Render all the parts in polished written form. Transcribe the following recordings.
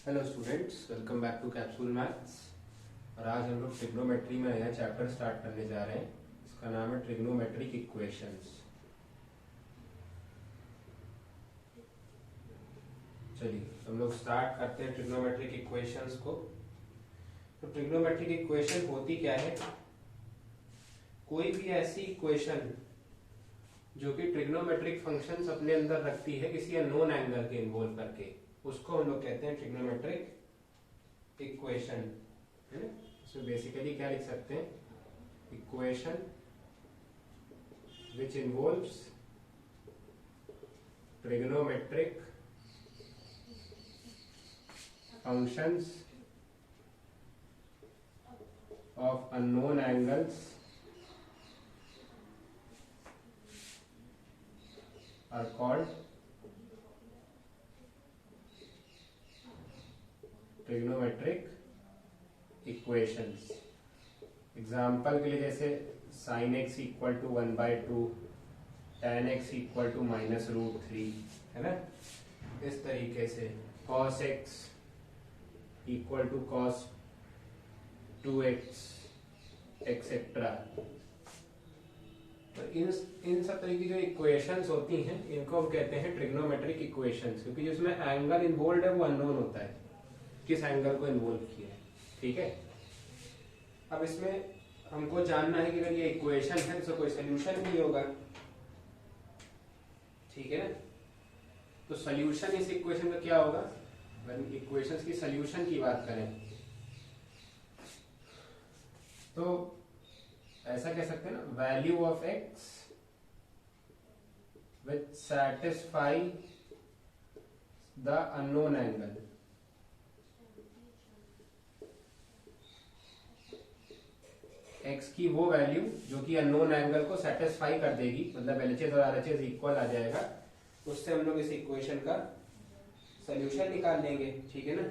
Hello students, welcome back to capsule maths. और आज हम लोग ट्रिग्नोमेट्री में नया चैप्टर स्टार्ट करने जा रहे हैं। इसका नाम है ट्रिग्नोमेट्रिक इक्वेशंस। चलिए हम लोग स्टार्ट करते हैं ट्रिग्नोमेट्रिक इक्वेशंस को। तो ट्रिग्नोमेट्रिक इक्वेशन होती क्या है? कोई भी ऐसी इक्वेशन जो कि ट्रिग्नोमेट्रिक फंक्शंस अपने अंदर रखती है किसी अननोन एंगल के इन्वॉल्व करके, उसको हम लोग कहते हैं ट्रिग्नोमेट्रिक इक्वेशन, है ना। इसमें बेसिकली क्या लिख सकते हैं? Equation which involves trigonometric functions of unknown angles are called trigonometric equations. Example के लिए जैसे sin x equal to 1/2, tan x equal to -√3, है ना। इस तरीके से cos x equal to cos 2x etcetera. तो इन सब तरह की जो इक्वेशंस होती हैं इनको हम कहते हैं ट्रिग्नोमेट्रिक इक्वेशंस, क्योंकि जिसमें एंगल इन्वॉल्व है वो अननोन होता है, किस एंगल को इन्वॉल्व किया है। ठीक है, अब इसमें हमको जानना है कि अगर ये इक्वेशन है तो कोई सोल्यूशन भी होगा। ठीक है ना। तो सोल्यूशन इस इक्वेशन का क्या होगा? अगर इक्वेशंस की सोल्यूशन की बात करें तो ऐसा कह सकते हैं ना, value of x which satisfy the unknown angle. X की वो वैल्यू जो कि अननोन एंगल को सेटिस्फाई कर देगी, मतलब एलएचएस और आरएचएस इक्वल आ जाएगा, उससे हम लोग इस इक्वेशन का सोल्यूशन निकाल लेंगे। ठीक है ना।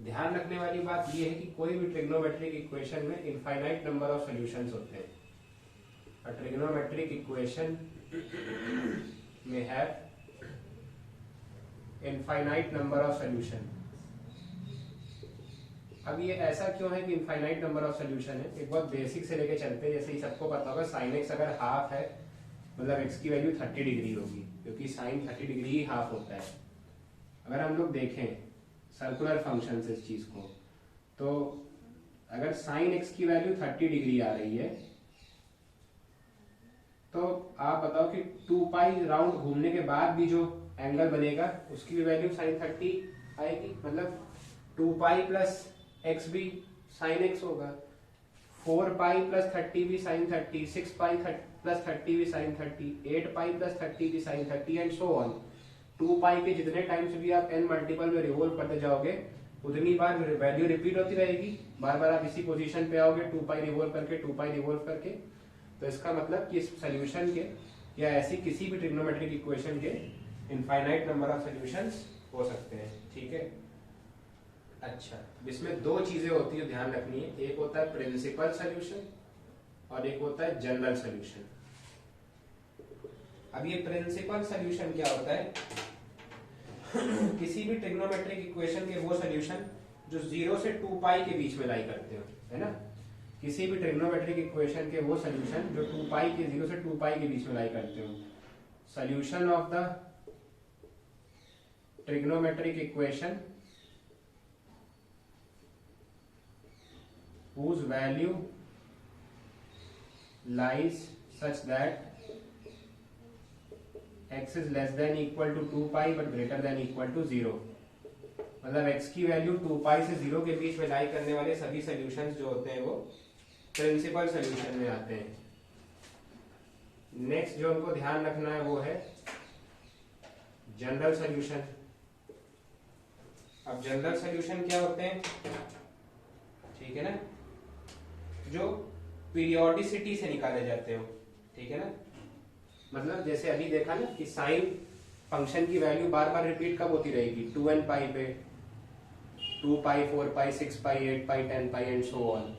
ध्यान रखने वाली बात यह है कि कोई भी ट्रिग्नोमेट्रिक इक्वेशन में इनफाइनाइट नंबर ऑफ सॉल्यूशंस होते हैं। A trigonometric equation may have infinite number of solution. अब ये ऐसा क्यों है कि इनफाइनाइट नंबर ऑफ सॉल्यूशन है? एक बहुत बेसिक से लेके चलते हैं। जैसे ही सबको पता होगा साइन एक्स अगर हाफ है मतलब एक्स की वैल्यू 30 डिग्री होगी, क्योंकि साइन 30 डिग्री ही हाफ होता है। अगर हम लोग देखें सर्कुलर फंक्शन से इस चीज को, तो अगर साइन एक्स की वैल्यू 30 डिग्री आ रही है तो आप बताओ कि 2 पाई राउंड घूमने के बाद भी जो एंगल बनेगा उसकी भी वैल्यू साइन 30 आएगी। मतलब 2 पाई प्लस एक्स भी साइन एक्स होगा, 4 पाई प्लस 30 भी साइन 30, 6 पाई प्लस 30 भी साइन 30, 8 पाई प्लस 30 भी साइन 30 एंड सो ऑन। 2 पाई के जितने टाइम्स भी आप n मल्टीपल में रिवॉल्व करते जाओगे उतनी बार वैल्यू रिपीट होती रहेगी। बार बार आप इसी पोजीशन पे आओगे 2 पाई रिवॉल्व करके, 2 पाई रिवॉल्व करके। तो इसका मतलब कि इस सोल्यूशन के या ऐसी किसी भी ट्रिग्नोमेट्रिक इक्वेशन के इनफाइनाइट नंबर ऑफ सॉल्यूशंस हो सकते हैं। ठीक है। अच्छा, इसमें दो चीजें होती है ध्यान रखनी है। एक होता है प्रिंसिपल सॉल्यूशन और एक होता है जनरल सॉल्यूशन। अब ये प्रिंसिपल सॉल्यूशन क्या होता है? किसी भी ट्रिग्नोमेट्रिक इक्वेशन के वो सॉल्यूशन जो 0 से 2 पाई के बीच में लाई करते हो, है ना। किसी भी ट्रिग्नोमेट्रिक इक्वेशन के वो सॉल्यूशन जो 2 पाई के 0 से 2 पाई के बीच में लाई करते हो। Solution of the trigonometric equation whose value lies such that x is less than equal to 2 pi but greater than equal to 0। मतलब x की वैल्यू 2 पाई से 0 के बीच में लाई करने वाले सभी सॉल्यूशंस जो होते हैं वो प्रिंसिपल सॉल्यूशन में आते हैं। नेक्स्ट जो हमको ध्यान रखना है वो है जनरल सॉल्यूशन। अब जनरल सॉल्यूशन क्या होते हैं? ठीक है ना, जो पीरियोडिसिटी से निकाले जाते हो। ठीक है ना। मतलब जैसे अभी देखा ना कि साइन फंक्शन की वैल्यू बार बार रिपीट कब होती रहेगी? 2n पाई पे, 2 पाई, 4 पाई, 6 पाई, 8 पाई, 10 पाई एंड सो ऑन।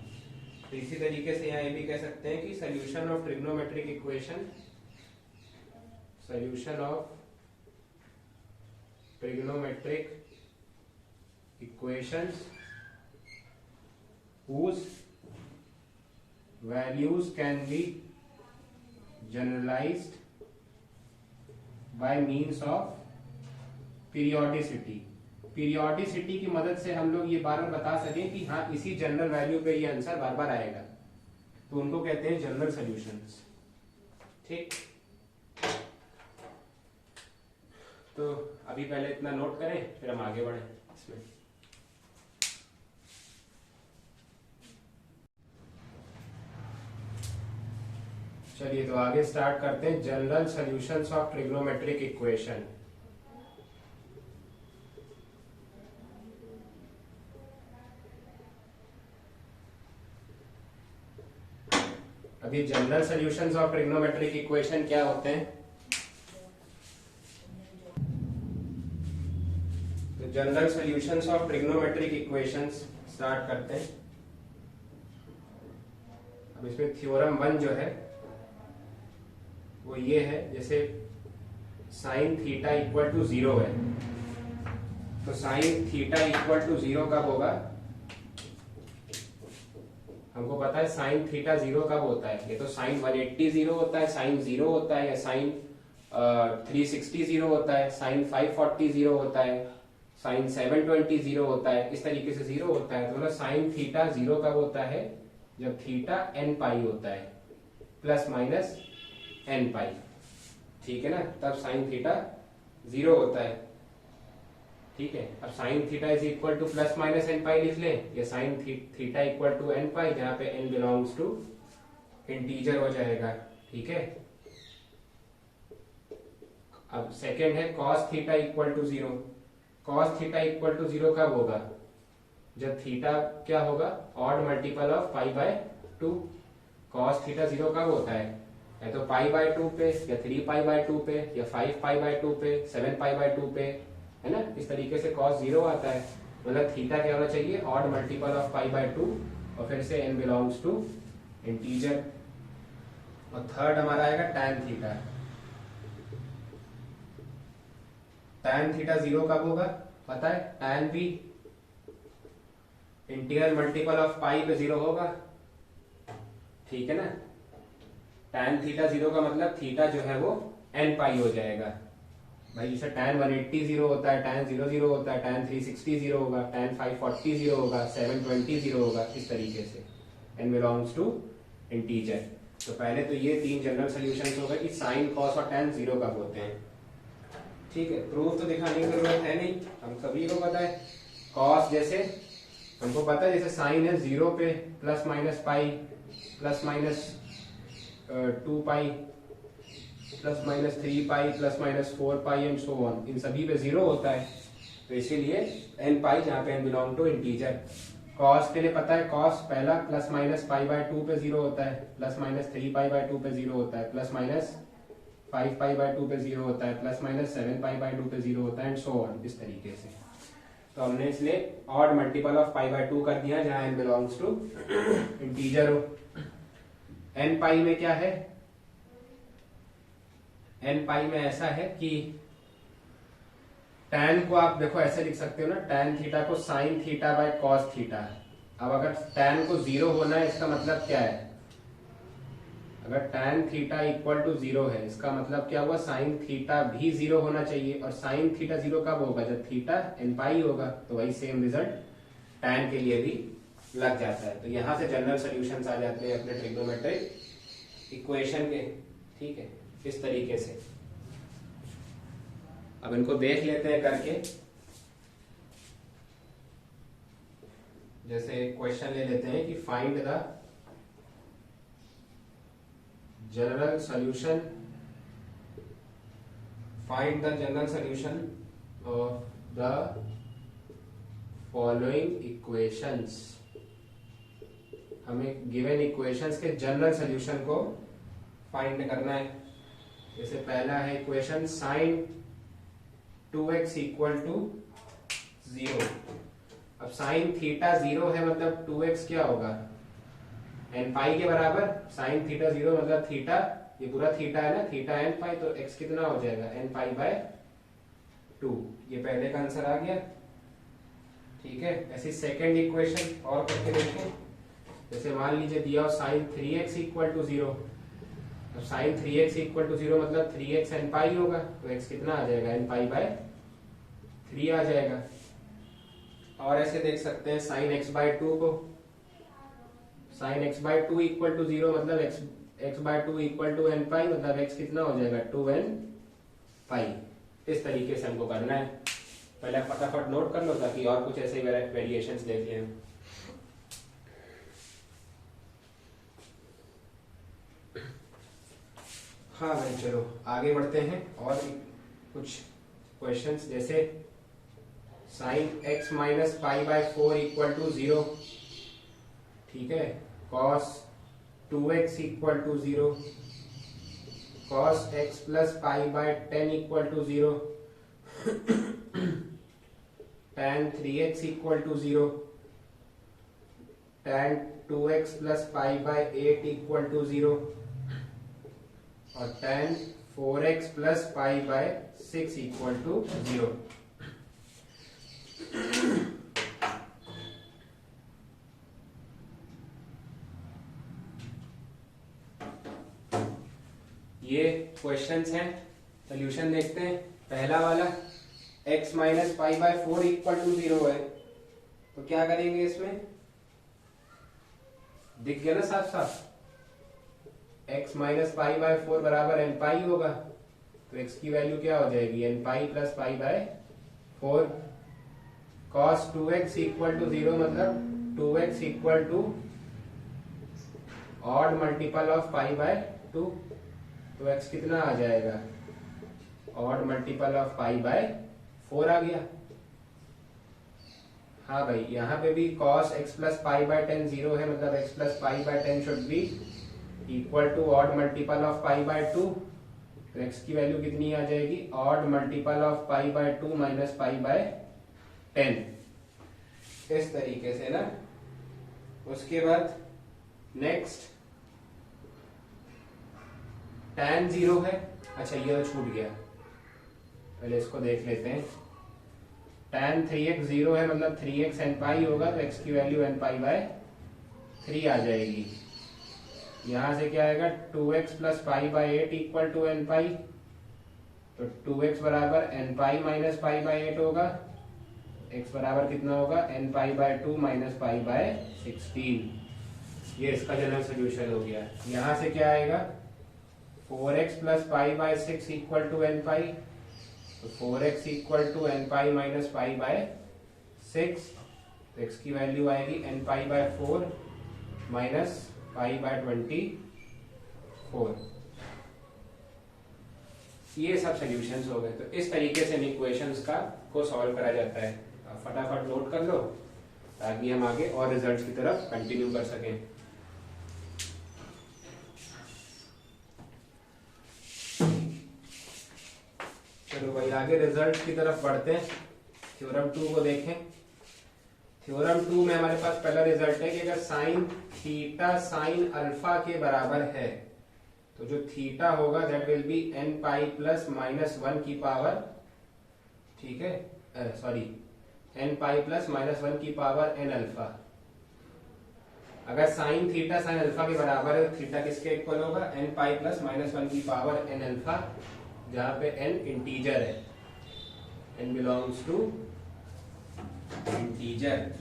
तो इसी तरीके से यहाँ ये भी कह सकते हैं कि solution of trigonometric equation, solution of trigonometric equations whose values can be generalized by means of periodicity. Periodicity की मदद से हम लोग ये बार बार बता सकें कि हाँ इसी जनरल वैल्यू पे ये आंसर बार बार आएगा, तो उनको कहते हैं जनरल सॉल्यूशंस। ठीक, तो अभी पहले इतना नोट करें फिर हम आगे बढ़ें इसमें। चलिए तो आगे स्टार्ट करते हैं। General solutions of trigonometric equation. अभी general solutions of trigonometric equation क्या होते हैं? तो general solutions of trigonometric equations start करते हैं। अब इसमें थ्योरम 1 जो है वो ये है, जैसे साइन थीटा इक्वल टू 0 है, तो साइन थीटा इक्वल टू 0 कब होगा? हमको पता है साइन थीटा 0 कब होता है। ये तो साइन 180 0 होता है, साइन 0 होता है, या साइन 360 0 होता है, साइन 540 0 होता है, साइन 720 0 होता है, इस तरीके से 0 होता है। तो मतलब साइन थीटा 0 कब होता है? जब थीटा n पाई होता है, प्लस माइनस n पाई, ठीक है ना, तब साइन थीटा 0 होता है। ठीक है, अब sine theta is equal to plus minus n pi लिख लें, या sine theta equal to n pi, जहां पे n बिलोंग्स टू इंटीजर हो जाएगा। ठीक है, अब सेकेंड है cos theta equal to 0। Cos theta equal to 0 कब होगा? जब थीटा क्या होगा? Odd multiple of pi by 2। Cos theta 0 कब होता है? या तो पाई बाय 2 पे, या 3 पाई बाय 2 पे, या 5 पाई बाय 2 पे, 7 पाई बाय 2 पे, है ना। इस तरीके से कॉस 0 आता है। मतलब थीटा क्या होना चाहिए? Odd multiple of pi by 2, और फिर से n बिलोंग्स टू इंटीजर। और थर्ड हमारा आएगा टैन थीटा। टैन थीटा 0 कब होगा पता है? टैन भी इंटीग्रल मल्टीपल ऑफ पाई पे 0 होगा। ठीक है ना, टैन थीटा 0 का मतलब थीटा जो है वो n पाई हो जाएगा। भाई जैसे टैन 180 0 होता है, टैन 0 0 होता है, टैन 360 0 होगा, टैन 540 0 होगा, 720 0 होगा, इस तरीके से n बिलोंग्स टू इंटीजर। तो पहले तो ये 3 जनरल सॉल्यूशंस हो गए कि साइन, कॉस और टैन 0 कब होते हैं। ठीक है, प्रूफ तो दिखाने की जरूरत है नहीं, हम सभी को पता है। कॉस जैसे हमको पता है, जैसे साइन है 0 पे plus minus pi, plus minus 2 pi, plus minus 3 pi, plus minus 4 pi and so on, इन सभी पे 0 होता है। तो इसीलिए n पाई, जहां पे n belong to integer. Cos के लिए पता है, कॉस पहला प्लस माइनस पाई बाय 2 पे 0 होता है, प्लस माइनस 3 पाई बाय 2 पे 0 होता है, प्लस माइनस 5 पाई बाय 2 पे 0 होता है, प्लस माइनस 7 पाई बाय 2 पे 0 होता है एंड सो ऑन, इस तरीके से। तो हमने इसलिए odd multiple of pi by 2 कर दिया, जहां n बिलोंग्स टू इंटीजर हो। n पाई में क्या है? n पाई में ऐसा है कि tan को आप देखो ऐसे लिख सकते हो ना, tan थीटा को sign theta by cos theta. अब अगर tan को 0 होना है, इसका मतलब क्या है? अगर tan थीटा इक्वल टू 0 है, इसका मतलब क्या हुआ? साइन थीटा भी 0 होना चाहिए। और साइन थीटा 0 कब होगा? जब थीटा n पाई होगा। तो वही सेम रिजल्ट tan के लिए भी लग जाता है। तो यहां से जनरल सॉल्यूशंस आ जाते हैं अपने ट्रिग्नोमेट्रिक इक्वेशन के। ठीक है, इस तरीके से। अब इनको देख लेते हैं करके। जैसे क्वेश्चन ले लेते हैं कि find the general solution, find the general solution of the following equations. हमें गिवन इक्वेशंस के जनरल सॉल्यूशन को फाइंड करना है। जैसे पहला है equation sign 2x equal to 0। अब साइन थीटा 0 है, मतलब 2x क्या होगा? n पाई के बराबर। साइन थीटा 0 मतलब थीटा, ये पूरा थीटा है ना, थीटा n पाई, तो x कितना हो जाएगा? n pi by 2। ये पहले का आंसर आ गया। ठीक है। ऐसी सेकेंड इक्वेशन और करके देखें। जैसे मान लीजिए दिया हो साइन 3x इक्वल टू 0, तो साइन 3x इक्वल टू 0 मतलब 3x n पाई होगा, तो x कितना आ जाएगा, n पाई बाय 3 आ जाएगा। और ऐसे देख सकते हैं साइन x बाय 2 को, sine x by 2 equal to 0 मतलब x by 2 equal to n pi, मतलब x कितना हो जाएगा 2n पाई। इस तरीके से हमको करना है। पहले फटाफट नोट कर लो ताकि और कुछ ऐसे वेरिएशंस देख लें। हाँ भाई चलो आगे बढ़ते हैं और कुछ क्वेश्चंस। जैसे sine x minus pi by 4 equal to 0, ठीक है। Cos 2x equal to 0, cos x plus pi by 10 equal to 0, tan 3x equal to 0, tan 2x plus pi by 8 equal to 0, और tan 4x plus pi by 6 equal to 0। ये questions हैं, solution देखते हैं। पहला वाला x minus pi by 4 equal to 0 है, तो क्या करेंगे, इसमें दिख गया ना साफ साफ, x माइनस पाई बाय 4 बराबर n पाई होगा, तो x की वैल्यू क्या हो जाएगी, n pi plus pi by 4। cos 2x equal to 0 मतलब 2x equal to odd multiple of pi by 2, तो x कितना आ जाएगा, odd multiple of pi by 4 आ गया। हाँ भाई यहाँ पे भी cos x plus pi by 10 0 है, मतलब x plus pi by 10 should be equal to odd multiple of pi by 2, तो x की वैल्यू कितनी आ जाएगी, odd multiple of pi by 2 minus pi by 10। इस तरीके से ना। उसके बाद नेक्स्ट tan 0 है, अच्छा ये तो छूट गया, पहले इसको देख लेते हैं। tan 3x 0 है मतलब 3x n पाई होगा, तो x की वैल्यू n पाई बाय 3 आ जाएगी। यहां से क्या आएगा, 2x plus pi by 8 equal to n pi, तो 2x बराबर n pi minus pi by 8 होगा, x बराबर कितना होगा, n pi by 2 minus pi by 16। ये इसका जनरल सोल्यूशन हो गया। यहां से क्या आएगा, 4x plus pi by 6 equal to n pi, तो 4x equal to n pi minus pi by 6, तो x की वैल्यू आएगी n pi by 4 minus pi by 24। ये सब सोल्यूशंस हो गए। तो इस तरीके से इक्वेशंस को सॉल्व करा जाता है। फटाफट नोट कर लो ताकि हम आगे और रिजल्ट्स की तरफ कंटिन्यू कर सकें। चलो भाई आगे रिजल्ट की तरफ बढ़ते हैं। थ्योरम 2 को देखें। थ्योरम 2 में हमारे पास पहला रिजल्ट है कि अगर साइन थीटा साइन अल्फा के बराबर है तो जो थीटा होगा that will be n pi plus minus 1 की पावर, ठीक है, sorry n pi plus minus 1 की पावर n अल्फा। अगर साइन थीटा साइन अल्फा के बराबर है तो थीटा किसके इक्वल होगा, n पाई प्लस माइनस 1 की पावर n अल्फा, जहां पे n इंटीजर है, n बिलोंग्स टू इंटीजर।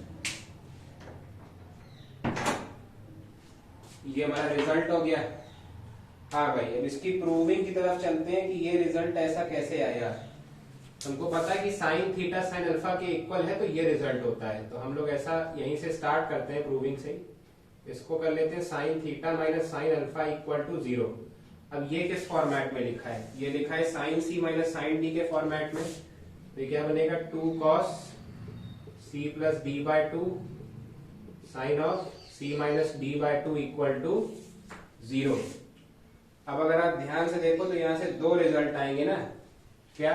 ये हमारा रिजल्ट हो गया। हाँ भाई अब इसकी प्रूविंग की तरफ चलते हैं कि ये रिजल्ट ऐसा कैसे आया। तुमको पता है कि साइन थीटा साइन अल्फा के इक्वल है तो ये रिजल्ट होता है, तो हम लोग ऐसा यहीं से स्टार्ट करते हैं प्रूविंग से। इसको कर लेते हैं sine theta minus sine alpha equal to 0। अब ये किस फॉर्मेट में लिखा है, ये लिखा है sine C minus sine D के फॉर्मेट में। तो क्या बनेगा, 2 cos c plus D by 2 sine of c minus D by 2 equal to 0। अब अगर आप ध्यान से देखो तो यहां से दो रिजल्ट आएंगे ना, क्या,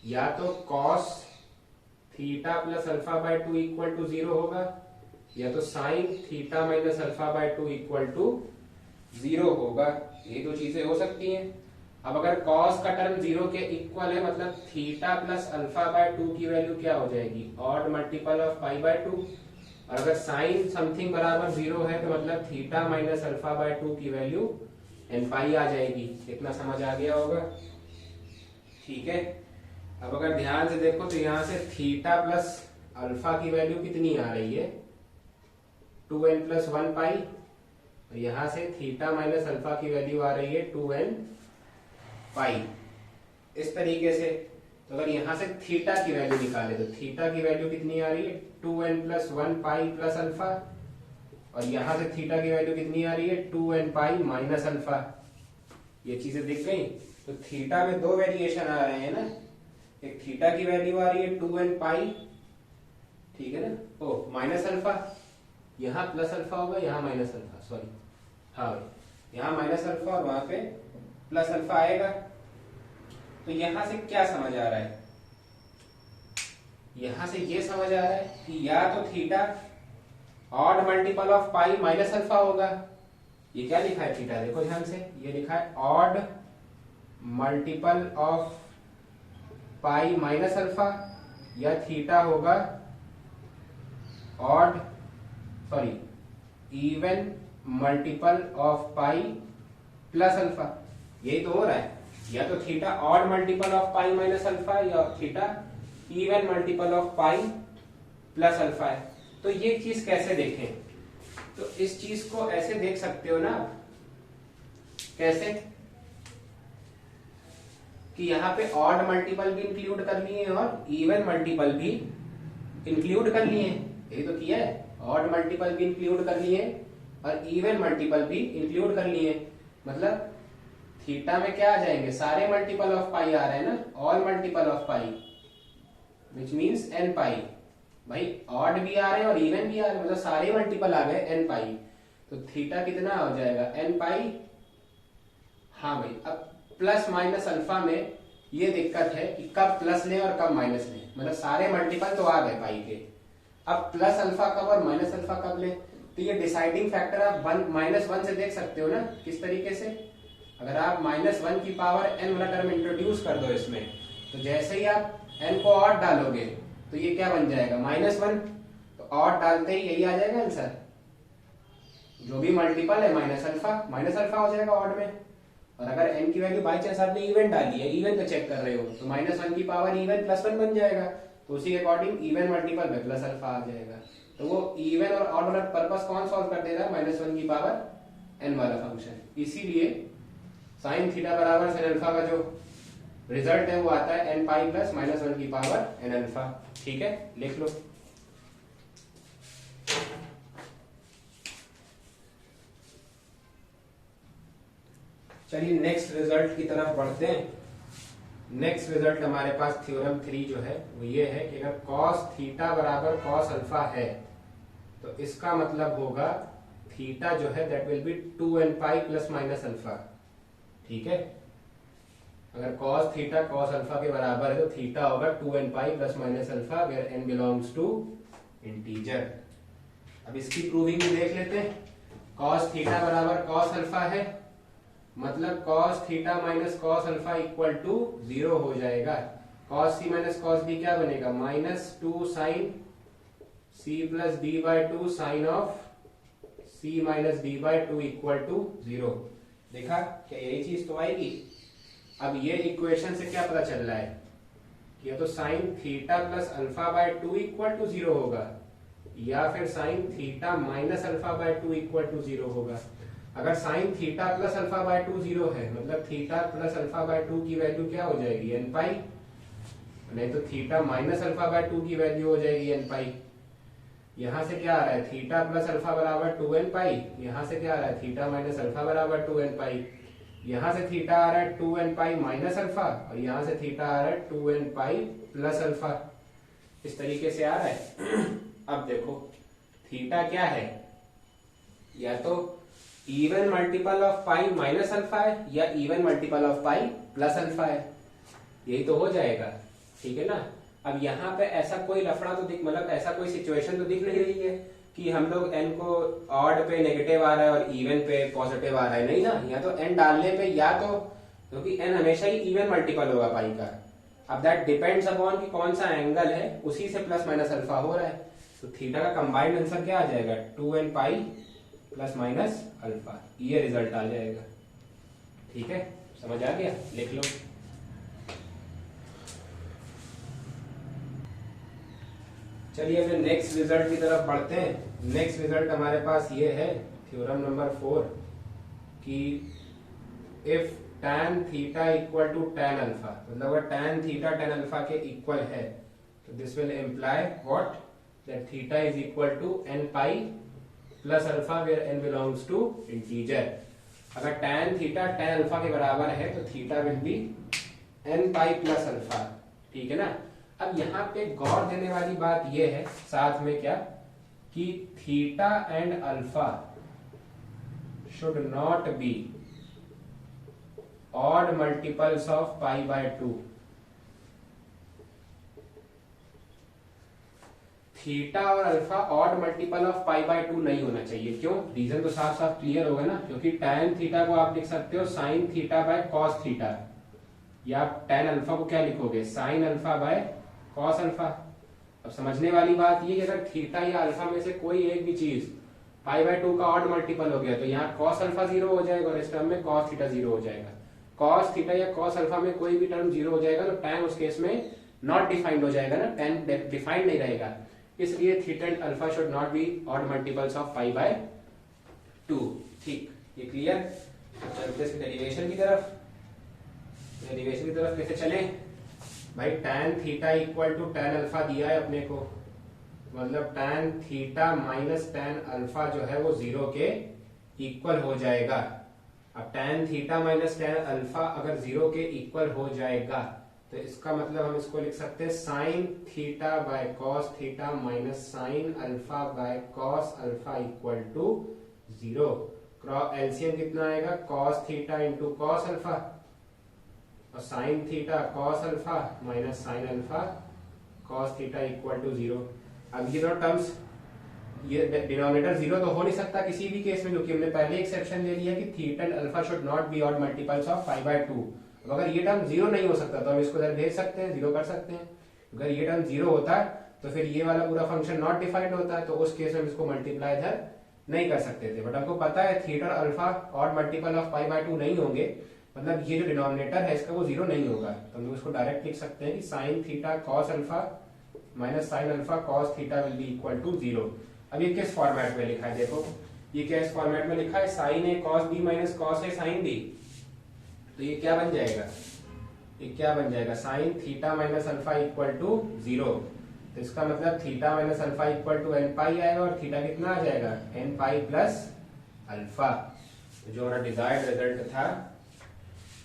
या तो cos theta plus alpha by 2 equal to 0 होगा, या तो sine theta minus alpha by 2 equal to 0 होगा। ये दो चीजें हो सकती हैं। अब अगर कॉस का टर्म 0 के इक्वल है मतलब थीटा प्लस अल्फा बाय 2 की वैल्यू क्या हो जाएगी, odd multiple of pi by 2। और अगर साइन समथिंग बराबर 0 है तो मतलब थीटा माइनस अल्फा बाय 2 की वैल्यू एन पाई आ जाएगी। इतना समझ आ गया होगा, ठीक है। अब अगर ध्यान से देखो तो यहां से थीटा प्लस अल्फा की वैल्यू कितनी आ रही है, 2n प्लस 1 पाई, और यहां से थीटा माइनस अल्फा की वैल्यू आ रही है 2n पाई। इस तरीके से तो अगर यहां से थीटा की वैल्यू निकाले तो थीटा की वैल्यू कितनी आ रही है, 2n प्लस 1 पाई प्लस अल्फा, और यहां से थीटा की वैल्यू कितनी आ रही है, 2n पाई माइनस अल्फा। ये चीजें दिख गई। तो थीटा में दो वेरिएशन आ रहे हैं ना, एक थीटा की वैल्यू आ रही है 2n पाई, ठीक है ना, ओ माइनस अल्फा, यहाँ प्लस अल्फा होगा, यहाँ माइनस अल्फा, सॉरी हाँ भाई, यहाँ माइनस अल्फा और वहां पे प्लस अल्फा आएगा। तो यहां से क्या समझ आ रहा है, यहां से ये समझ आ रहा है कि या तो theta odd multiple of pi minus alpha होगा। ये क्या लिखा है थीटा, देखो ध्यान से, ये लिखा है odd multiple of pi minus alpha, या थीटा होगा odd sorry even multiple of pi plus alpha. यही तो हो रहा है, या तो theta odd multiple of pi minus alpha या theta even multiple of pi plus alpha है। तो ये चीज कैसे देखें, तो इस चीज को ऐसे देख सकते हो ना, कैसे कि यहाँ पे ऑड मल्टीपल भी इंक्लूड कर लिए और इवन मल्टीपल भी इंक्लूड कर लिए। यही तो किया है, ऑड मल्टीपल भी इंक्लूड कर लिए और इवन मल्टीपल भी इंक्लूड कर लिए। मतलब थीटा में क्या आ जाएंगे, सारे मल्टीपल ऑफ पाई आ रहे हैं ना, all multiple of pi, which means n pi. भाई ऑड भी आ रहे हैं और इवन भी आ रहे हैं, मतलब सारे मल्टीपल आ गए एन पाई। तो थीटा कितना हो जाएगा, एन पाई। हाँ भाई, अब प्लस माइनस अल्फा में ये दिक्कत है कि कब प्लस लें और कब माइनस लें, मतलब सारे मल्टीपल तो आ गए पाई के, अब प्लस अल्फा कब और माइनस अल्फा कब लें। तो ये डिसाइडिंग फैक्टर आप -1 से देख सकते हो ना, किस तरीके से, अगर आप -1 की पावर n वाला टर्म इंट्रोड्यूस कर दो इसमें, तो जैसे ही आप n को ऑड डालोगे तो ये क्या बन जाएगा, -1। तो ऑड डालते ही यही आ जाएगा आंसर, जो भी मल्टीपल है माइनस अल्फा हो जाएगा ऑड में। और अगर n की वैल्यू बाई चांस आपने इवन डाली है, इवन तो चेक कर रहे हो, तो -1 की पावर इवन +1 बन जाएगा, तो उसी के अकॉर्डिंग इवन मल्टीपल में प्लस अल्फा आ जाएगा। तो वो इवन और ऑड वाला पर्पस कौन सॉल्व कर दे रहा है, -1 की पावर n वाला फंक्शन। इसीलिए साइन थीटा बराबर sin अल्फा का जो रिजल्ट है वो आता है n पाई प्लस -1 की पावर n अल्फा। ठीक है, लिख लो। चलिए नेक्स्ट रिजल्ट की तरफ बढ़ते हैं। नेक्स्ट रिजल्ट हमारे पास थ्योरम 3 जो है वो ये है कि अगर cos थीटा बराबर cos अल्फा है तो इसका मतलब होगा थीटा जो है that will be 2n pi plus minus alpha. ठीक है, अगर cos थीटा cos अल्फा के बराबर है तो थीटा होगा 2n pi plus minus alpha where n belongs to integer. अब इसकी प्रूविंग भी देख लेते हैं। cos थीटा बराबर cos अल्फा है, मतलब cos theta minus cos alpha equal to 0 हो जाएगा। cos c माइनस cos b क्या बनेगा, -2 sine c plus d by 2 sine of c minus d by 2 equal to 0। देखा क्या, यही चीज तो आएगी। अब ये इक्वेशन से क्या पता चल रहा है कि या तो sine theta plus alpha by 2 equal to 0 होगा, या फिर sine theta minus alpha by 2 equal to 0 होगा। अगर sine theta plus alpha by 2 0 है, मतलब थीटा प्लस अल्फा बाय 2 की वैल्यू क्या हो जाएगी, n पाई, नहीं तो थीटा माइनस अल्फा बाय 2 की वैल्यू हो जाएगी n पाई। यहां से क्या आ रहा है, थीटा प्लस अल्फा बराबर 2n पाई, यहां से क्या आ रहा है, थीटा माइनस अल्फा बराबर 2n पाई, यहां से थीटा आ रहा है 2n पाई माइनस अल्फा, और यहां से थीटा आ रहा है 2n पाई प्लस अल्फा। इस तरीके से आ रहा है। अब देखो थीटा क्या है, या तो even multiple of pi minus alpha है या even multiple of pi plus alpha है, यही तो हो जाएगा। ठीक है ना। अब यहाँ पे ऐसा कोई लफड़ा तो दिख, मतलब ऐसा कोई सिचुएशन तो दिख नहीं रही है कि हम लोग n को ऑड पे नेगेटिव आ रहा है और इवन पे पॉजिटिव आ रहा है, नहीं ना। या तो n डालने पे या तो क्योंकि n हमेशा ही इवन मल्टीपल होगा पाई का। अब दैट डिपेंड्स अपॉन कि कौन सा एंगल है, उसी से प्लस माइनस अल्फा हो रहा है। तो थीटा का कंबाइंड आंसर क्या आ जाएगा, 2n pi plus minus alpha, ये रिजल्ट आ जाएगा। ठीक है, समझ आ गया, लिख लो। चलिए फिर नेक्स्ट रिजल्ट की तरफ बढ़ते हैं। नेक्स्ट रिजल्ट हमारे पास ये है, थ्योरम नंबर 4, कि if tan theta equal to tan alpha, मतलब अगर tan थीटा tan अल्फा के इक्वल है तो this will imply what, that theta is equal to n pi plus alpha where n belongs to integer. अगर tan theta tan alpha के बराबर है तो theta will be n pi plus alpha. ठीक है ना। अब यहाँ पे गौर देने वाली बात यह है साथ में क्या, कि theta and alpha should not be odd multiples of pi by 2। Theta और alpha odd multiple of pi by 2 नहीं होना चाहिए। क्यों, रीजन तो साफ साफ क्लियर होगा ना, क्योंकि tan थीटा को आप लिख सकते हो sign theta by cos theta, या tan अल्फा को क्या लिखोगे, sign alpha by cos alpha. अब समझने वाली बात ये, अगर थीटा या अल्फा में से कोई एक भी चीज पाई बाय 2 का ऑड मल्टीपल हो गया तो यहाँ कॉस अल्फा 0 हो जाएगा और इस टर्म में कॉस थीटा 0 हो जाएगा। कॉस थीटा या कॉस अल्फा में कोई भी टर्म 0 हो जाएगा तो tan उस केस में नॉट डिफाइंड हो जाएगा ना, tan डिफाइंड नहीं रहेगा। इसलिए theta and alpha should not be odd multiples of pi by 2। ठीक, ये क्लियर। चलते हैं डेरिवेशन की तरफ। डेरिवेशन की तरफ कैसे चले भाई, tan theta equal to tan alpha दिया है अपने को, मतलब tan theta minus tan alpha जो है वो 0 के इक्वल हो जाएगा। अब tan theta minus tan alpha अगर 0 के इक्वल हो जाएगा तो इसका मतलब हम इसको लिख सकते हैं sine theta by cos theta minus sine alpha by cos alpha equal to 0। LCM कितना आएगा, cos theta into cos alpha और sine theta cos alpha minus sine alpha cos theta equal to 0। अब ये दो टर्म्स, ये denominator 0 तो हो नहीं सकता किसी भी केस में, क्योंकि हमने पहले एक्सेप्शन ले लिया कि theta and alpha should not be odd multiples of pi by 2। अब अगर ये टर्म 0 नहीं हो सकता तो हम इसको इधर भेज सकते हैं, 0 कर सकते हैं। अगर ये टर्म 0 होता है तो फिर ये वाला पूरा फंक्शन नॉट डिफाइंड होता है, तो उस केस में हम इसको मल्टीप्लाई इधर नहीं कर सकते थे। बट हमको पता है थीटा और alpha odd multiple of pi by 2 नहीं होंगे, मतलब ये जो डिनोमिनेटर है इसका वो 0 नहीं होगा, तो हम लोग इसको डायरेक्ट लिख सकते हैं कि sine theta cos alpha minus sine alpha cos theta will be equal to 0। अब ये किस फॉर्मेट में लिखा है, देखो ये क्या इस फॉर्मेट में लिखा है, sine A cos B minus cos A sine B. तो ये क्या बन जाएगा, ये क्या बन जाएगा, sine theta minus alpha equal to 0। तो इसका मतलब theta minus alpha equal to N pi आएगा और थीटा कितना आ जाएगा, एन पाई प्लस अल्फा। तो जो हमारा डिजायर्ड रिजल्ट था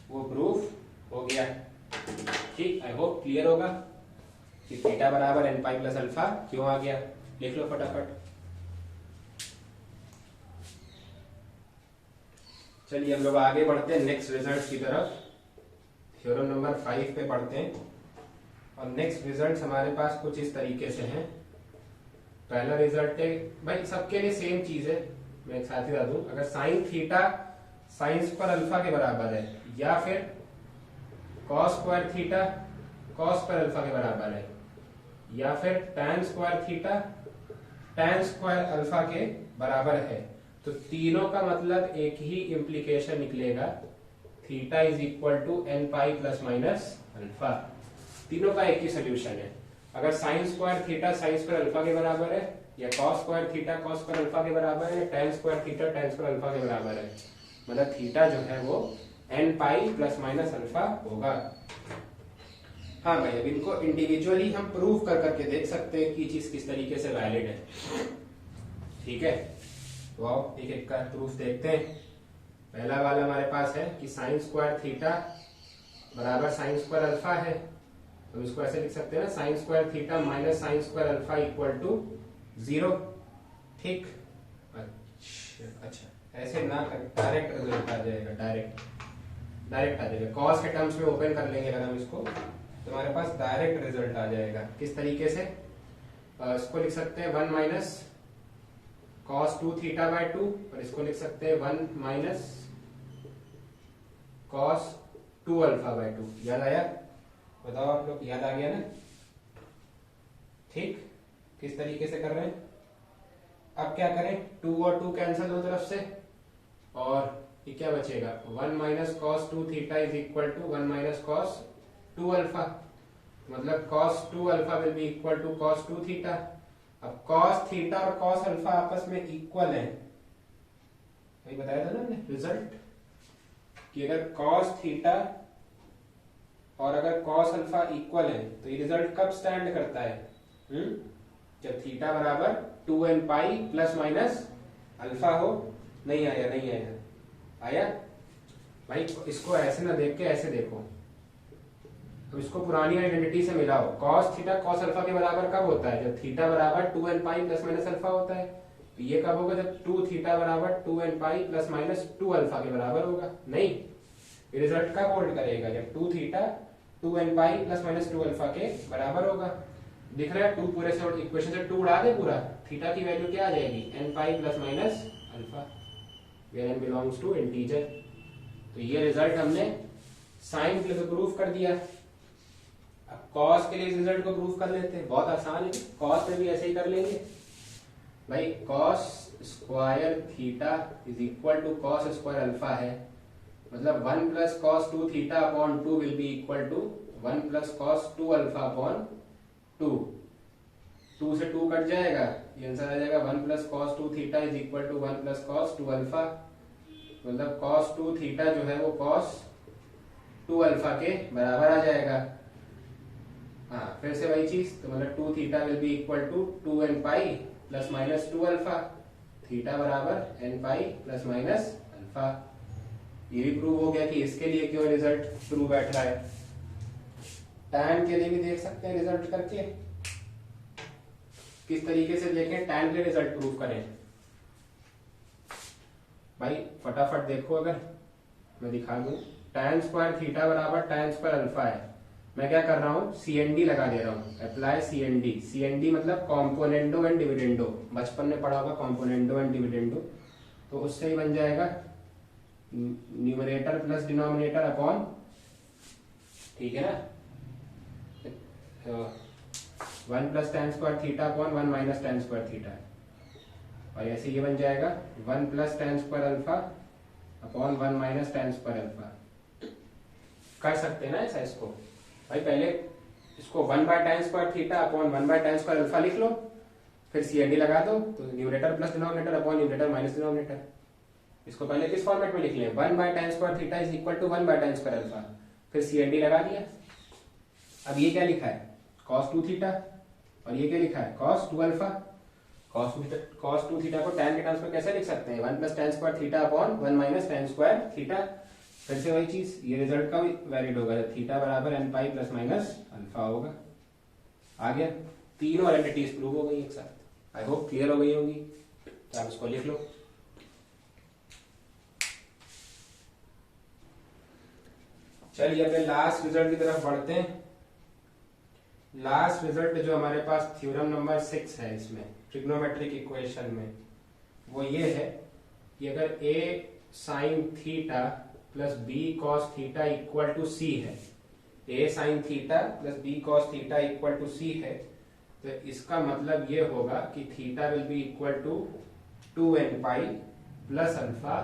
वो प्रूफ हो गया। ठीक, आई होप क्लियर होगा कि थीटा बराबर एन पाई प्लस अल्फा क्यों आ गया। लिख लो फटाफट। चलिए हम लोग आगे बढ़ते हैं नेक्स्ट रिजल्ट की तरफ। थ्योरम नंबर 5 पे पढ़ते हैं और नेक्स्ट रिजल्ट हमारे पास कुछ इस तरीके से हैं। पहला रिजल्ट है भाई, सबके लिए सेम चीज है, मैं एक साथ ही बता दूं, अगर sine theta sine square alpha के बराबर है या फिर cos square theta cos square alpha के बराबर है या फिर tan square theta tan square alpha के बराबर है, तो तीनों का मतलब एक ही इम्प्लीकेशन निकलेगा, theta is equal to N pi plus minus alpha. तीनों का एक ही सोल्यूशन है। अगर sine square theta sine square alpha के बराबर है या cos square theta cos square alpha के बराबर है, tan square theta tan square alpha के बराबर है, मतलब थीटा जो है वो N pi plus minus alpha होगा। हाँ भाई, अब इनको इंडिविजुअली हम प्रूव कर करके देख सकते हैं कि चीज किस तरीके से वैलिड है। ठीक है, तो आओ एक एक का प्रूफ देखते हैं। पहला वाला हमारे पास है कि साइन स्क्वायर थीटा बराबर साइन स्क्वायर अल्फा है, तो इसको ऐसे लिख सकते हैं ना, sine square theta minus sine square alpha equal to 0। ठीक, अच्छा ऐसे ना कर, डायरेक्ट रिजल्ट आ जाएगा, डायरेक्ट आ जाएगा। कॉस के टर्म्स में ओपन कर लेंगे अगर हम इसको, तो हमारे पास डायरेक्ट रिजल्ट आ जाएगा। किस तरीके से, इसको लिख सकते हैं 1 माइनस कॉस 2 थीटा बाय 2, और इसको लिख सकते हैं 1 माइनस कॉस 2 अल्फा बाय 2। याद आया? बताओ आप लोग, याद आ गया ना? ठीक, किस तरीके से कर रहे हैं? अब क्या करें, 2 और 2 कैंसिल दो तरफ से, और ये क्या बचेगा, 1 minus cos 2 theta is equal to 1 minus cos 2 alpha, मतलब cos 2 alpha will be equal to cos 2 theta. अब कॉस थीटा और कॉस अल्फा आपस में इक्वल है, वही बताया था ना हमने रिजल्ट, कि अगर कॉस थीटा और अगर कॉस अल्फा इक्वल है तो ये रिजल्ट कब स्टैंड करता है? जब थीटा बराबर 2n pi plus minus alpha हो। नहीं आया? नहीं आया? आया भाई। इसको ऐसे ना देख के ऐसे देखो, अब इसको पुरानी आइडेंटिटी से मिलाओ। कॉस थीटा कॉस अल्फा के बराबर कब होता है? जब थीटा बराबर 2n pi plus minus alpha होता है। तो ये कब होगा? जब 2 थीटा बराबर 2n pi plus minus 2 alpha के बराबर होगा। नहीं, ये रिजल्ट कब होल्ड करेगा? जब 2 theta 2n pi plus minus 2 alpha के बराबर होगा। दिख रहा है? 2 पूरे से इक्वेशन से 2 उड़ा दे पूरा, थीटा की वैल्यू क्या आ जाएगी? n pi plus minus alpha, where n belongs to integer. तो ये रिजल्ट हमने साइन के लिए प्रूफ कर दिया। अब कॉस के लिए इस रिजल्ट को प्रूफ कर लेते हैं, बहुत आसान है। कॉस में भी ऐसे ही कर लेंगे भाई। Cos square theta is equal to cos square alpha है, मतलब 1 plus cos 2 theta upon 2 will be equal to 1 plus cos 2 alpha upon 2। 2 से 2 कट जाएगा, ये आंसर आ जाएगा 1 plus cos 2 theta is equal to 1 plus cos 2 alpha, मतलब cos 2 theta जो है वो कॉस 2 अल्फा के बराबर आ जाएगा। हाँ, फिर से वही चीज, तो मतलब 2 theta will be equal to 2n pi plus minus 2 alpha, theta बराबर n pi plus minus alpha. ये भी प्रूव हो गया कि इसके लिए क्यों रिजल्ट ट्रू बैठ रहा है। टैन के लिए भी देख सकते हैं रिजल्ट करके, किस तरीके से देखें टैन के रिजल्ट प्रूव करें। भाई फटाफट देखो, अगर मैं दिखा दूं, टैन स्क्वायर थीटा बराबर टैन स्क्वायर अल्फा है। मैं क्या कर रहा हूं, सीएनडी लगा दे रहा हूं, अप्लाई सीएनडी। सीएनडी मतलब कॉम्पोनेंडो एंड डिविडेंडो, बचपन में पढ़ा होगा कॉम्पोनेंडो एंड डिविडेंडो। तो उससे ही बन जाएगा न्यूमरेटर प्लस डिनोमिनेटर अपॉन, ठीक है ना, 1 plus tan square theta upon 1 minus tan square theta, और ऐसे ये बन जाएगा 1 plus tan square alpha upon 1 minus tan square alpha. कर सकते हैं ना ऐसा इसको भाई। पहले इसको 1 by tan square theta upon 1 by tan square alpha लिख लो, फिर सीएनडी लगा दो, तो numerator plus denominator upon numerator minus denominator. इसको पहले किस फॉर्मेट में लिख लें, 1 by tan square theta is equal to 1 by tan square alpha, फिर सीएनडी लगा दिया। अब ये क्या लिखा है, cos 2 थीटा, और ये क्या लिखा है, cos 2 अल्फा। cos 2 थीटा को tan के टर्म्स में कैसे लिख सकते हैं, 1 plus tan square theta upon 1 minus tan square theta. फिर से वही चीज, ये रिजल्ट का भी वैलिड होगा जब थीटा बराबर n pi plus minus alpha होगा। आ गया, तीनों आइडेंटिटीज प्रूव हो गई एक साथ। आई होप क्लियर हो गई होगी, तो आप इसको लिख लो। चलिए अपने लास्ट रिजल्ट की तरफ बढ़ते हैं। लास्ट रिजल्ट जो हमारे पास थ्योरम नंबर 6 है इसमें ट्रिग्नोमेट्रिक इक्वेशन में, वो ये है कि अगर a sine theta plus b cos theta equal to c है, a sine theta plus b cos theta equal to c है, तो इसका मतलब ये होगा कि theta will be equal to 2n pi plus alpha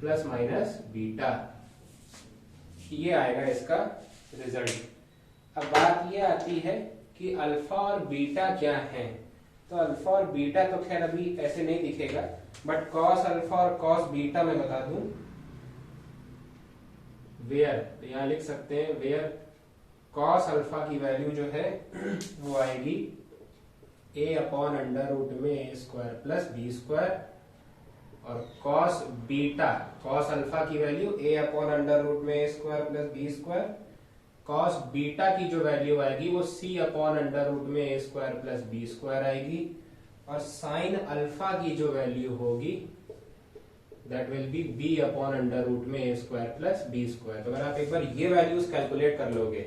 plus minus beta. ये आएगा इसका रिजल्ट। अब बात ये आती है कि अल्फा और बीटा क्या है। तो अल्फा और बीटा तो खैर अभी ऐसे नहीं दिखेगा, बट कॉस अल्फा और कॉस बीटा मैं बता दूं, वेयर, तो यहां लिख सकते हैं वेयर कॉस अल्फा की वैल्यू जो है वो आएगी a अपॉन अंडर रूट में a square plus B square, और कॉस बीटा, कॉस अल्फा की value a upon under root में a square plus B square. Cos beta की जो वैल्यू आएगी वो c अपॉन अंडर रूट में a square plus B square आएगी, और साइन अल्फा की जो वैल्यू होगी that will be b upon under root में a square plus B square. तो अगर आप एक बार ये वैल्यूज कैलकुलेट कर लोगे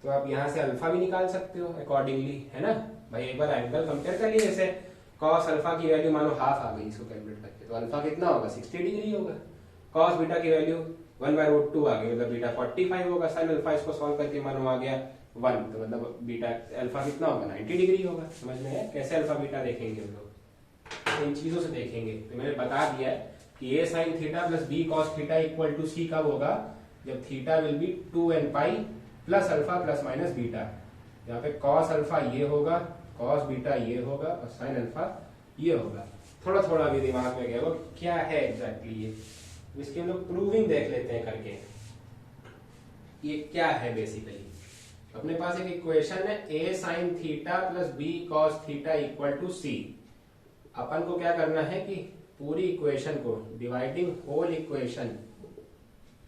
तो आप यहां से अल्फा भी निकाल सकते हो अकॉर्डिंगली, है ना भाई। एक बार एंगल कंपेयर कर लिए, जैसे कॉस अल्फा की वैल्यू मानो हाफ आ गई इसको कैलकुलेट करके, तो अल्फा कितना होगा 60 डिग्री होगा। कॉस बीटा की वैल्यू 1/√2 आ गया, मतलब बीटा 45 होगा। साइन अल्फा इसको सॉल्व करके मानो आ गया 1, तो मतलब बीटा अल्फा कितना होगा 90 डिग्री होगा। समझ में है कैसे अल्फा बीटा देखेंगे हम लोग, इन चीजों से देखेंगे। तो मैंने बता दिया है कि a sin theta plus b cos theta equal to c कब होगा, जब theta will be 2n pi plus alpha plus minus beta. यहाँ पे cos अल्फा ये होगा, cos बीटा ये होगा और sin अल्फा ये होगा। थोड़ा थोड़ा भी दिमाग में गया वो क्या है एग्जैक्टली ये, इसकी हम लोग प्रूविंग देख लेते हैं करके। ये क्या है बेसिकली, अपने पास एक इक्वेशन है a sin theta plus b cos theta equal to c। अपन को क्या करना है कि पूरी इक्वेशन को डिवाइडिंग होल इक्वेशन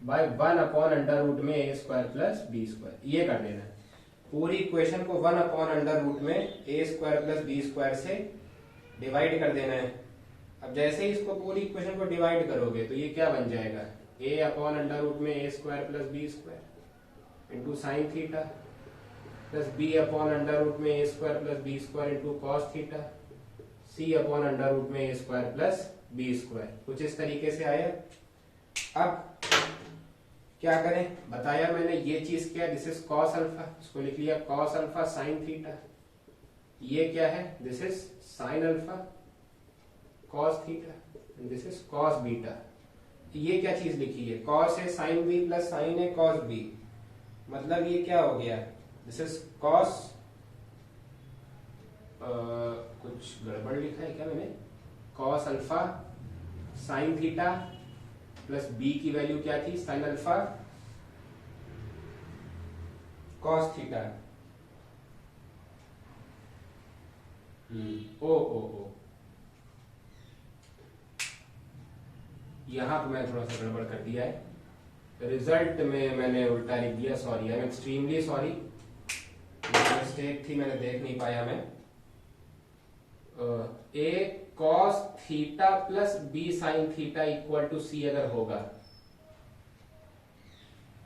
बाय 1/√में a² प्लस b², ये कर देना है। पूरी इक्वेशन को 1/√में a² प्लस b² से डिवाइड कर देना है। अब जैसे ही इसको पूरी इक्वेशन को डिवाइड करोगे तो ये क्या बन जाएगा, a/√में a² plus b² into sine theta plus b/√में a² plus b² into cos theta c/√में a² प्लस b²। कुछ इस तरीके से आया। अब क्या करें, बताया मैंने ये चीज क्या, दिस इज कॉस अल्फा, इसको लिख लिया कॉस अल्फा साइन थीटा। ये क्या है, this is sign alpha cos theta, this is cos beta. ये क्या चीज लिखी है, कॉस है साइन बी प्लस साइन है कॉस बी, मतलब ये क्या हो गया, दिस इज कॉस, कुछ गड़बड़ लिखा है क्या मैंने, cos alpha sine theta plus B की वैल्यू क्या थी साइन अल्फा कॉस थीटा। ओ यहां पे मैं थोड़ा सा गड़बड़ कर दिया है, रिजल्ट में मैंने उल्टा लिख दिया, sorry, I am extremely sorry, mistake थी, मैंने देख नहीं पाया मैं। A cos theta plus B sine theta equal to C अगर होगा,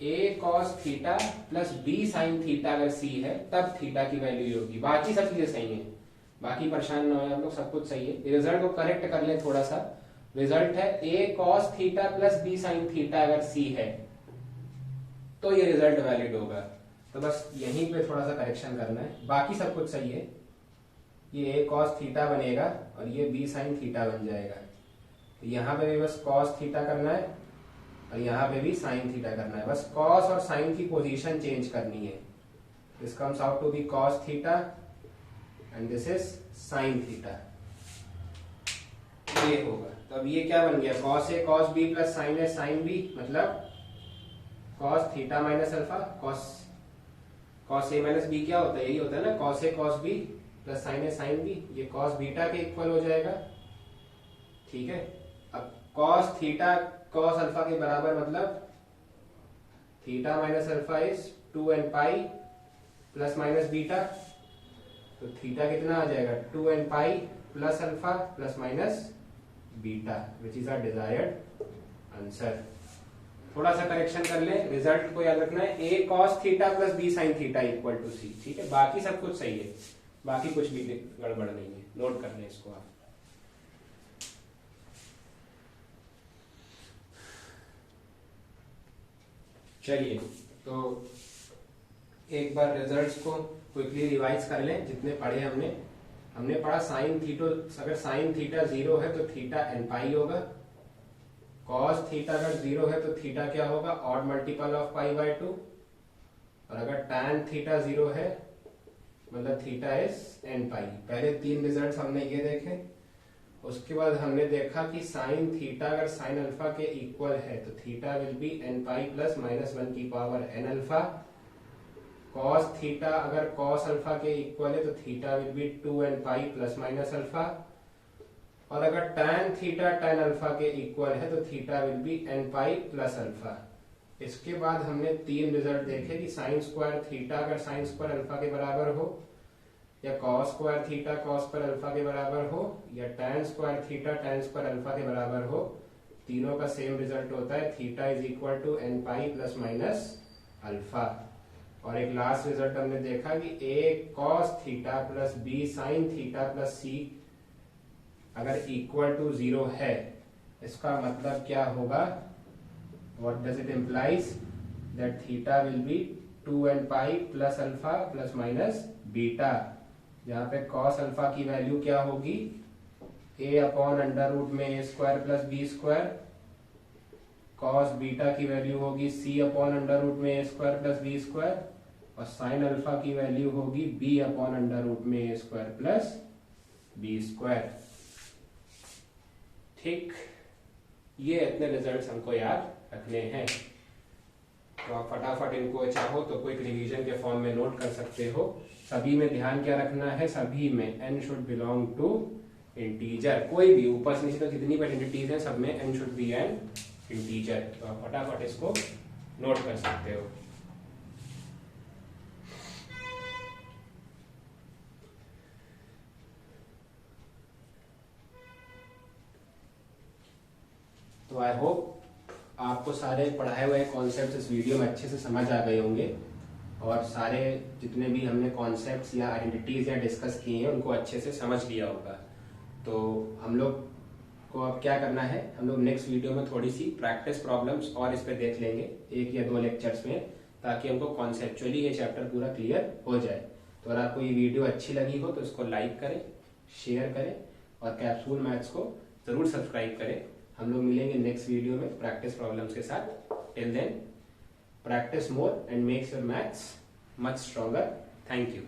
A cos theta plus B sine theta अगर सी है तब थीटा की वैल्यू होगी। बाकी सब चीजें सही है, बाकी परेशान ना हो आप लोग, सब कुछ सही है। रिजल्ट को करेक्ट कर ले थोड़ा सा, रिजल्ट है A cos theta plus B sine theta अगर सी है तो ये रिजल्ट वैलिड होगा। तो बस यहीं पे थोड़ा सा करेक्शन करना है, बाकी सब कुछ सही है। ये ए कॉस थीटा बनेगा और ये बी साइन थीटा बन जाएगा। तो यहाँ पे भी बस कॉस थीटा करना है और यहाँ पे भी साइन थीटा करना है, बस कॉस और साइन की पोजीशन चेंज करनी है। This comes out to be cos theta and this is sine theta, ये होगा। तो अब ये क्या बन गया, cos A cos B plus sine A sine B, मतलब cos theta minus alpha, cos A minus B क्या होता है, यही होता है ना, cos A cos B plus sine A sine B, ये कॉस बीटा के इक्वल हो जाएगा। ठीक है, अब कॉस थीटा कॉस अल्फा के बराबर, मतलब theta minus alpha is 2n pi plus minus beta, तो थीटा कितना आ जाएगा 2n pi plus alpha plus minus beta, which is our desired answer. थोड़ा सा करेक्शन कर ले, रिजल्ट को याद रखना है, A cos theta plus B sine theta equal to C. ठीक है, बाकी सब कुछ सही है, बाकी कुछ भी गड़बड़ नहीं है, नोट कर लें इसको आप। चलिए, तो एक बार रिजल्ट्स को क्विकली रिवाइज कर लें जितने पढ़े हमने पढ़ा साइन थीटो, अगर साइन थीटा 0 है तो थीटा एन पाई होगा, कॉस थीटा अगर 0 है तो थीटा क्या होगा, odd multiple of pi by 2, और अगर टैन थीटा 0 है मतलब थीटा इज एन पाई। पहले 3 रिजल्ट्स हमने ये देखे, उसके बाद हमने देखा कि साइन थीटा अगर साइन अल्फा के इक्वल है तो theta will be n pi plus minus 1 की power n alpha. Cos theta अगर कॉस अल्फा के इक्वल है तो theta will be 2n pi plus minus alpha, और अगर tan थीटा tan अल्फा के इक्वल है तो theta will be n pi plus alpha. इसके बाद हमने 3 रिजल्ट देखे कि साइन स्क्वायर थीटा अगर साइन स्क्वायर अल्फा के बराबर हो, या cos square theta cos square alpha के बराबर हो, या tan square theta tan square alpha के बराबर हो, तीनों का सेम रिजल्ट होता है, theta is equal to n pi plus minus alpha. और एक लास्ट रिजल्ट हमने देखा कि a cos theta plus b sin theta plus c अगर इक्वल टू 0 है, इसका मतलब क्या होगा, What does it implies? That theta will be 2 and pi plus alpha plus minus beta, जहाँ पे cos अल्फा की वैल्यू क्या होगी, a अपॉन अंडर रूट में a square plus B square, cos beta की वैल्यू होगी c अपॉन अंडर रूट में a square plus B square, और साइन अल्फा की वैल्यू होगी b अपॉन अंडर रूट में a square plus B square. ठीक, ये इतने रिजल्ट्स हमको याद रखने हैं। तो आप फटाफट इनको चाहो तो क्विक रिवीजन के फॉर्म में नोट कर सकते हो। सभी में ध्यान क्या रखना है, सभी में n should belong to integer, कोई भी ऊपर से नीचे तक जितनी भी आइडेंटिटीज हैं सब में n should be N integer. तो आप फटाफट इसको नोट कर सकते हो। तो आई होप आपको सारे पढ़ाए हुए कॉन्सेप्ट्स इस वीडियो में अच्छे से समझ आ गए होंगे, और सारे जितने भी हमने कॉन्सेप्ट्स या आइडेंटिटीज या डिस्कस किए हैं उनको अच्छे से समझ लिया होगा। तो हम लोग को अब क्या करना है, हम लोग नेक्स्ट वीडियो में थोड़ी सी प्रैक्टिस प्रॉब्लम्स और इस पे देख लेंगे 1 या 2 लेक्चर्स में, ताकि हमको कॉन्सेप्चुअली ये चैप्टर पूरा क्लियर हो जाए। तो अगर आपको ये वीडियो अच्छी लगी हो तो इसको लाइक करें, शेयर करें, और कैप्सूल मैथ्स को जरूर सब्सक्राइब करें। हम लोग मिलेंगे नेक्स्ट वीडियो में प्रैक्टिस प्रॉब्लम्स के साथ। Till then, practice more and makes your maths much stronger. Thank you.